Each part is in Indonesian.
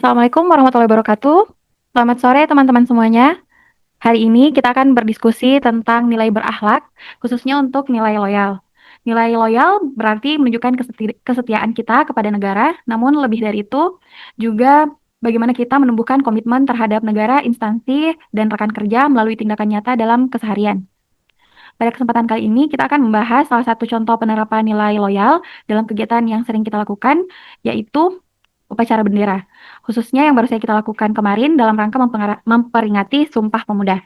Assalamualaikum warahmatullahi wabarakatuh. Selamat sore teman-teman semuanya. Hari ini kita akan berdiskusi tentang nilai berakhlak, khususnya untuk nilai loyal. Nilai loyal berarti menunjukkan kesetiaan kita kepada negara, namun lebih dari itu juga bagaimana kita menumbuhkan komitmen terhadap negara, instansi, dan rekan kerja melalui tindakan nyata dalam keseharian. Pada kesempatan kali ini kita akan membahas salah satu contoh penerapan nilai loyal dalam kegiatan yang sering kita lakukan, yaitu upacara bendera, khususnya yang baru saja kita lakukan kemarin dalam rangka memperingati Sumpah Pemuda.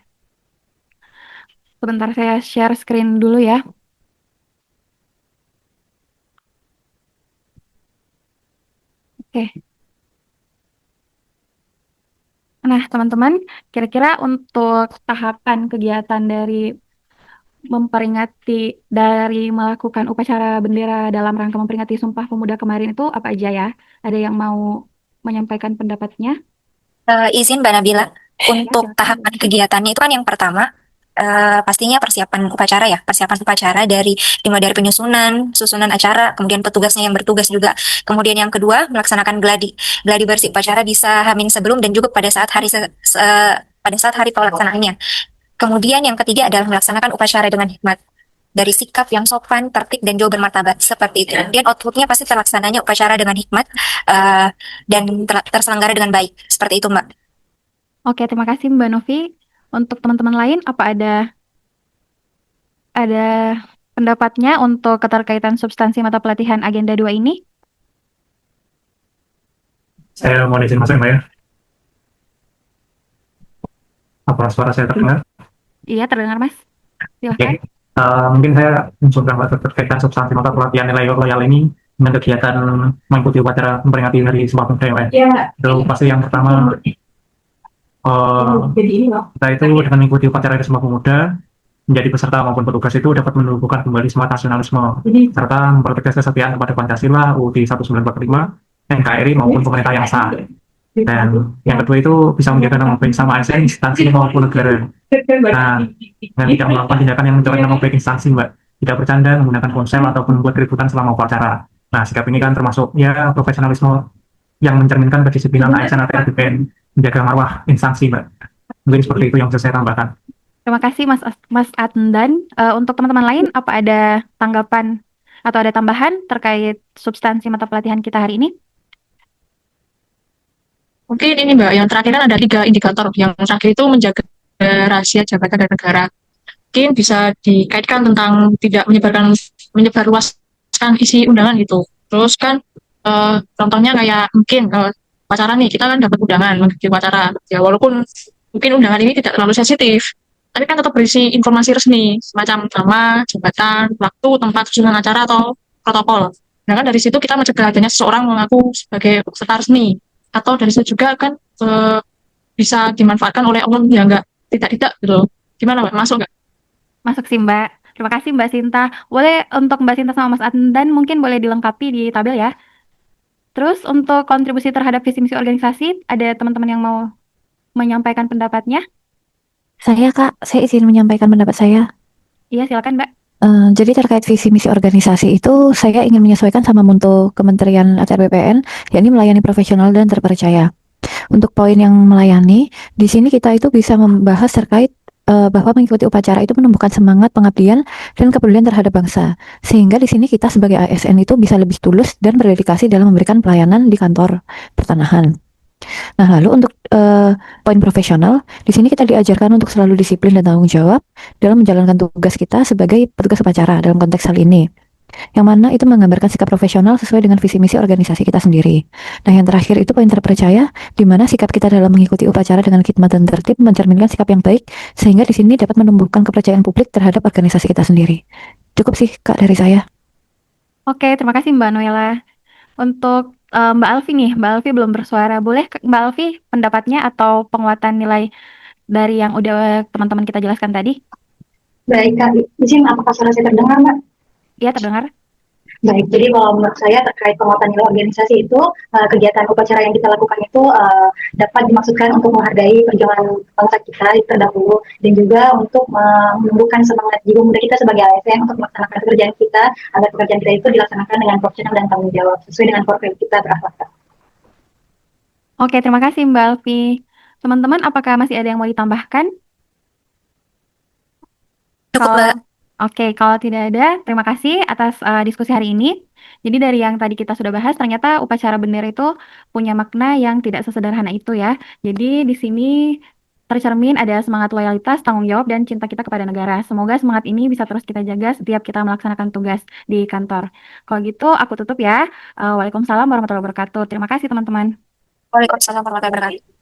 Sebentar saya share screen dulu ya. Oke. Nah, teman-teman, kira-kira untuk tahapan kegiatan dari melakukan upacara bendera dalam rangka memperingati Sumpah Pemuda kemarin itu apa aja ya? Ada yang mau menyampaikan pendapatnya? Izin Mbak Nabila, Ya, untuk silakan. tahapan kegiatannya itu kan yang pertama pastinya persiapan upacara ya, persiapan upacara dimulai dari penyusunan, susunan acara, kemudian petugasnya yang bertugas juga. Kemudian yang kedua melaksanakan gladi, gladi bersih upacara bisa hamin sebelum dan juga pada saat pada saat hari pelaksanaannya. Kemudian yang ketiga adalah melaksanakan upacara dengan hikmat dari sikap yang sopan, tertib dan juga bermartabat seperti itu. Kemudian outputnya pasti terlaksananya upacara dengan hikmat dan terselenggara dengan baik seperti itu Mbak. Oke, terima kasih Mbak Novi. Untuk teman-teman lain, apa ada pendapatnya untuk keterkaitan substansi mata pelatihan agenda 2 ini? Saya mau izin masuk Mbak ya. Apa suara saya terdengar? Iya, terdengar Mas. Oke. Silakan. Mungkin saya mencoba Mbak terkaitan substansi mata pelatihan nilai loyal ini dengan kegiatan mengikuti upacara memperingati Hari Sumpah Pemuda ya. Ya, Itu pasti yang pertama jadi ini loh. kita itu dengan mengikuti upacara Hari Sumpah Pemuda menjadi peserta maupun petugas itu dapat menumbuhkan kembali semangat nasionalisme Jadi serta mempertegas kesetiaan kepada Pancasila, UUD 1945, NKRI maupun pemerintah yang sah. Dan yang kedua itu bisa menjaga nama baik sama ASN, instansi maupun negara. Nah, dengan tidak melakukan tindakan yang mencoreng nama baik instansi, Mbak. Tidak bercanda, menggunakan ponsel ataupun membuat keributan selama upacara. Nah, sikap ini kan termasuk ya profesionalisme yang mencerminkan kedisiplinan ASN atau RDPN, menjaga marwah instansi, Mbak. Mungkin seperti itu yang bisa saya tambahkan. Terima kasih Mas Adnan. Untuk teman-teman lain, apa ada tanggapan atau ada tambahan terkait substansi mata pelatihan kita hari ini? mungkin ini Mbak, yang terakhir kan ada 3 indikator. Yang terakhir itu menjaga rahasia jabatan dan negara. Mungkin bisa dikaitkan tentang tidak menyebarluaskan isi undangan gitu. Terus kan contohnya kayak mungkin pacaran nih, kita kan dapat undangan mengikuti pacara. Ya walaupun mungkin undangan ini tidak terlalu sensitif, tapi kan tetap berisi informasi resmi, semacam nama, jabatan, waktu, tempat susunan acara atau protokol. Nah kan dari situ kita mencegah adanya seseorang mengaku sebagai peserta resmi. Atau dari situ juga kan bisa dimanfaatkan oleh oknum yang enggak tidak gitu. Gimana Mbak? Masuk nggak? Masuk sih Mbak. Terima kasih Mbak Sinta. Boleh untuk Mbak Sinta sama Mas Adnan mungkin boleh dilengkapi di tabel ya. Terus untuk kontribusi terhadap visi misi organisasi, ada teman-teman yang mau menyampaikan pendapatnya? Saya izin menyampaikan pendapat saya. Iya, silakan Mbak. Jadi terkait visi misi organisasi itu, saya ingin menyesuaikan sama mutu Kementerian ATR BPN, yakni melayani profesional dan terpercaya. Untuk poin yang melayani, di sini kita itu bisa membahas terkait bahwa mengikuti upacara itu menumbuhkan semangat pengabdian dan kepedulian terhadap bangsa. Sehingga di sini kita sebagai ASN itu bisa lebih tulus dan berdedikasi dalam memberikan pelayanan di kantor pertanahan. Nah, lalu untuk poin profesional, di sini kita diajarkan untuk selalu disiplin dan tanggung jawab dalam menjalankan tugas kita sebagai petugas upacara dalam konteks hal ini. Yang mana itu menggambarkan sikap profesional sesuai dengan visi misi organisasi kita sendiri. Nah, yang terakhir itu poin terpercaya, di mana sikap kita dalam mengikuti upacara dengan khidmat dan tertib mencerminkan sikap yang baik, sehingga di sini dapat menumbuhkan kepercayaan publik terhadap organisasi kita sendiri. Cukup sih, Kak, dari saya. Oke, terima kasih Mbak Noela. Untuk Mbak Alfi nih, Mbak Alfi belum bersuara. Boleh Mbak Alfi pendapatnya atau penguatan nilai dari yang udah teman-teman kita jelaskan tadi? Baik, Kak. Izin apakah suara saya terdengar, Mbak? Iya, terdengar. Baik, jadi kalau menurut saya terkait penguatan nilai organisasi itu, kegiatan upacara yang kita lakukan itu dapat dimaksudkan untuk menghargai perjuangan bangsa kita terdahulu dan juga untuk menumbuhkan semangat jiwa muda kita sebagai ASN untuk melaksanakan pekerjaan kita agar pekerjaan kita itu dilaksanakan dengan profesional dan tanggung jawab sesuai dengan profil kita berakhlak. Oke, terima kasih Mbak Alfi. Teman-teman, apakah masih ada yang mau ditambahkan? Cukup, Kalau Mbak. Oke, kalau tidak ada, terima kasih atas diskusi hari ini. Jadi dari yang tadi kita sudah bahas, ternyata upacara bendera itu punya makna yang tidak sesederhana itu ya. Jadi di sini tercermin ada semangat loyalitas, tanggung jawab, dan cinta kita kepada negara. Semoga semangat ini bisa terus kita jaga setiap kita melaksanakan tugas di kantor. Kalau gitu, aku tutup ya. Waalaikumsalam warahmatullahi wabarakatuh. Terima kasih teman-teman. Waalaikumsalam warahmatullahi wabarakatuh.